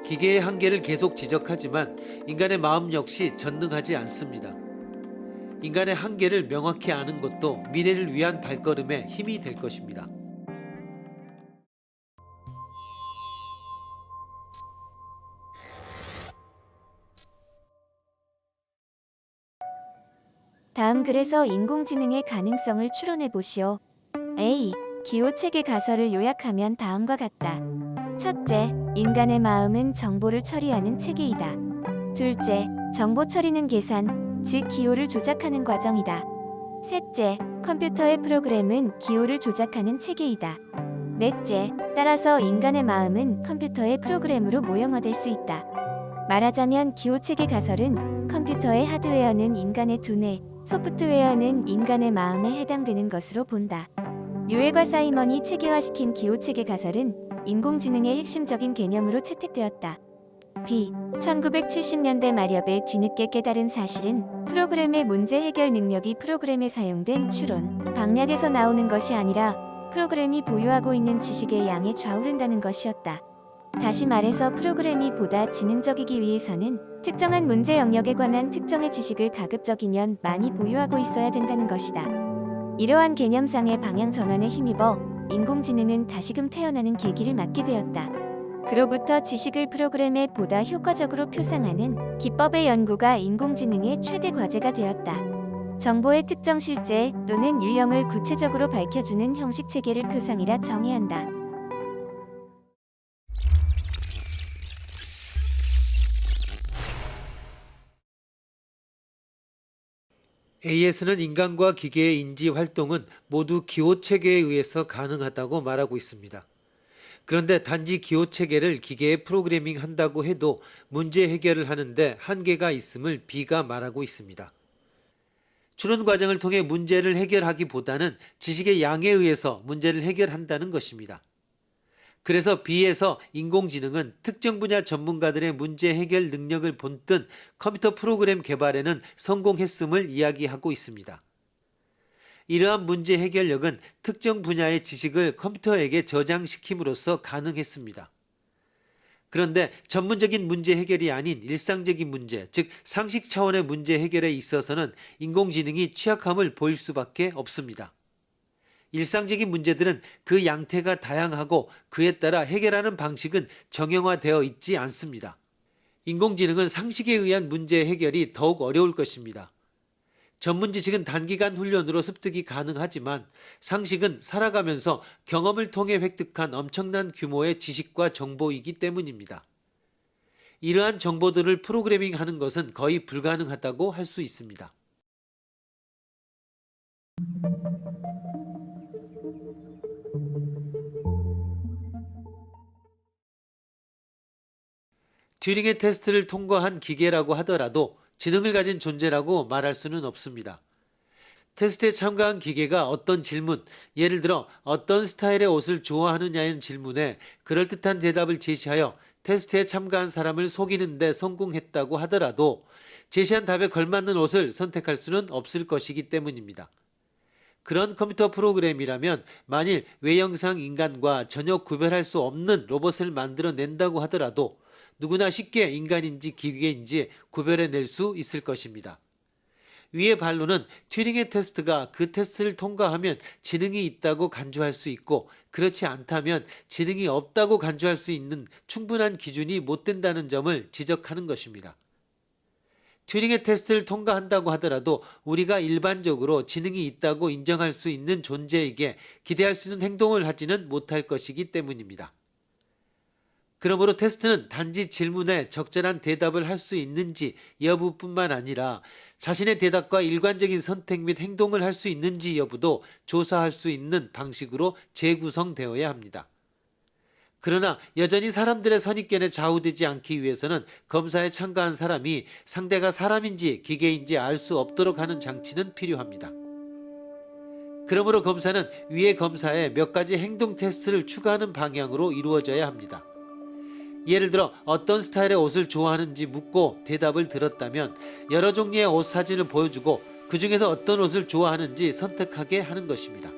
기계의 한계를 계속 지적하지만 인간의 마음 역시 전능하지 않습니다. 인간의 한계를 명확히 아는 것도 미래를 위한 발걸음에 힘이 될 것입니다. 다음 글에서 인공지능의 가능성을 추론해 보시오. A. 기호 체계 가설을 요약하면 다음과 같다. 첫째, 인간의 마음은 정보를 처리하는 체계이다. 둘째, 정보 처리는 계산, 즉 기호를 조작하는 과정이다. 셋째, 컴퓨터의 프로그램은 기호를 조작하는 체계이다. 넷째, 따라서 인간의 마음은 컴퓨터의 프로그램으로 모형화될 수 있다. 말하자면 기호 체계 가설은 컴퓨터의 하드웨어는 인간의 두뇌, 소프트웨어는 인간의 마음에 해당되는 것으로 본다. 유엘과 사이먼이 체계화시킨 기호 체계 가설은 인공지능의 핵심적인 개념으로 채택되었다. B. 1970년대 말엽에 뒤늦게 깨달은 사실은 프로그램의 문제 해결 능력이 프로그램에 사용된 추론, 방략에서 나오는 것이 아니라 프로그램이 보유하고 있는 지식의 양에 좌우른다는 것이었다. 다시 말해서 프로그램이 보다 지능적이기 위해서는 특정한 문제 영역에 관한 특정의 지식을 가급적이면 많이 보유하고 있어야 된다는 것이다. 이러한 개념상의 방향 전환에 힘입어 인공지능은 다시금 태어나는 계기를 맞게 되었다. 그로부터 지식을 프로그램에 보다 효과적으로 표상하는 기법의 연구가 인공지능의 최대 과제가 되었다. 정보의 특정 실제 또는 유형을 구체적으로 밝혀주는 형식 체계를 표상이라 정의해야 한다. AS는 인간과 기계의 인지 활동은 모두 기호 체계에 의해서 가능하다고 말하고 있습니다. 그런데 단지 기호 체계를 기계에 프로그래밍 한다고 해도 문제 해결을 하는데 한계가 있음을 B가 말하고 있습니다. 추론 과정을 통해 문제를 해결하기보다는 지식의 양에 의해서 문제를 해결한다는 것입니다. 그래서 B에서 인공지능은 특정 분야 전문가들의 문제 해결 능력을 본뜬 컴퓨터 프로그램 개발에는 성공했음을 이야기하고 있습니다. 이러한 문제 해결력은 특정 분야의 지식을 컴퓨터에게 저장시킴으로써 가능했습니다. 그런데 전문적인 문제 해결이 아닌 일상적인 문제, 즉 상식 차원의 문제 해결에 있어서는 인공지능이 취약함을 보일 수밖에 없습니다. 일상적인 문제들은 그 양태가 다양하고 그에 따라 해결하는 방식은 정형화되어 있지 않습니다. 인공지능은 상식에 의한 문제 해결이 더욱 어려울 것입니다. 전문 지식은 단기간 훈련으로 습득이 가능하지만 상식은 살아가면서 경험을 통해 획득한 엄청난 규모의 지식과 정보이기 때문입니다. 이러한 정보들을 프로그래밍하는 것은 거의 불가능하다고 할 수 있습니다. 튜링의 테스트를 통과한 기계라고 하더라도 지능을 가진 존재라고 말할 수는 없습니다. 테스트에 참가한 기계가 어떤 질문, 예를 들어 어떤 스타일의 옷을 좋아하느냐는 질문에 그럴듯한 대답을 제시하여 테스트에 참가한 사람을 속이는 데 성공했다고 하더라도 제시한 답에 걸맞는 옷을 선택할 수는 없을 것이기 때문입니다. 그런 컴퓨터 프로그램이라면 만일 외형상 인간과 전혀 구별할 수 없는 로봇을 만들어낸다고 하더라도 누구나 쉽게 인간인지 기계인지 구별해낼 수 있을 것입니다. 위의 반론은 튜링의 테스트가 그 테스트를 통과하면 지능이 있다고 간주할 수 있고 그렇지 않다면 지능이 없다고 간주할 수 있는 충분한 기준이 못 된다는 점을 지적하는 것입니다. 튜링의 테스트를 통과한다고 하더라도 우리가 일반적으로 지능이 있다고 인정할 수 있는 존재에게 기대할 수 있는 행동을 하지는 못할 것이기 때문입니다. 그러므로 테스트는 단지 질문에 적절한 대답을 할 수 있는지 여부뿐만 아니라 자신의 대답과 일관적인 선택 및 행동을 할 수 있는지 여부도 조사할 수 있는 방식으로 재구성되어야 합니다. 그러나 여전히 사람들의 선입견에 좌우되지 않기 위해서는 검사에 참가한 사람이 상대가 사람인지 기계인지 알 수 없도록 하는 장치는 필요합니다. 그러므로 검사는 위의 검사에 몇 가지 행동 테스트를 추가하는 방향으로 이루어져야 합니다. 예를 들어 어떤 스타일의 옷을 좋아하는지 묻고 대답을 들었다면 여러 종류의 옷 사진을 보여주고 그 중에서 어떤 옷을 좋아하는지 선택하게 하는 것입니다.